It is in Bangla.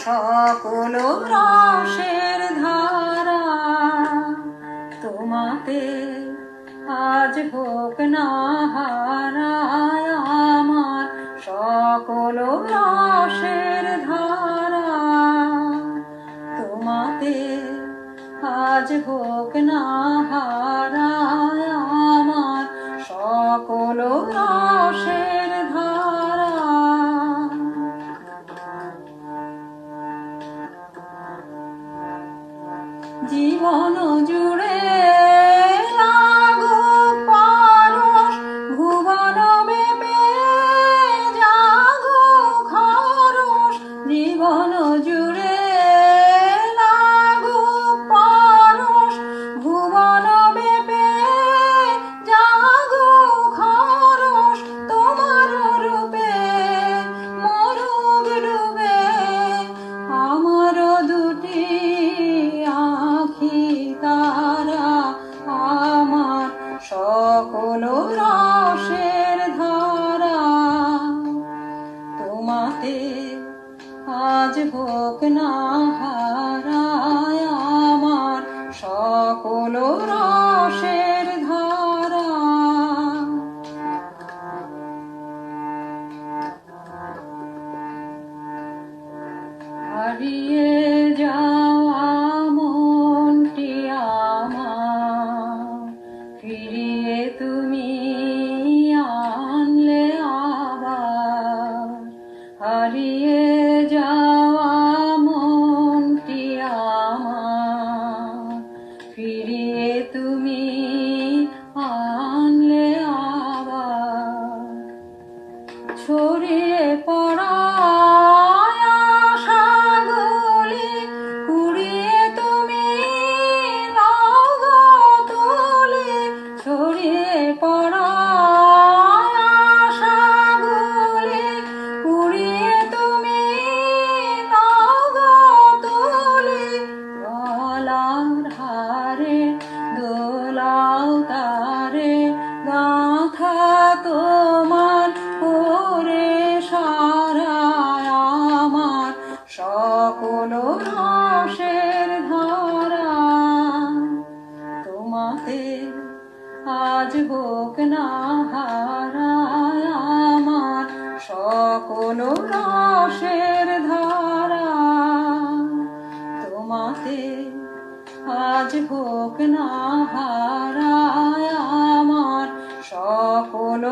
সকল রসের ধারা তোমাতে আজ হোক না হারায় আমার সকল রসের ধারা তোমাতে আজ হোক না হারায় আমার সকল রসের ধারা। জীবন জুড়ে লাগুক পরশ, ভুবন ব্যাপে জাগুক হরষ। জীবন জুড়ে লাগুক পরশ, ভুবন ব্যাপে জাগুক হরষ। তোমার রূপে মরুক ডুবে আমার দুটি তারা আমার সকল রসের ধারা তোমাতে আজ হোক না হারায় আমার সকল রসের ধারা। হারিয়ে যাওয়া মনটি আমার ফিরিয়ে তুমি আনলে আবার। হারিয়ে যাওয়া মনটি আমার ফিরিয়ে তুমি আনলে আবার। ছড়িয়ে পড়া গাঁথা তোমার পরে সারায় আমার সকল রসের ধারা তোমাতে আজ হোক না হারায় আমার সকল রসের ধারা তোমাতে আজ হোক না হারায় আমার সকল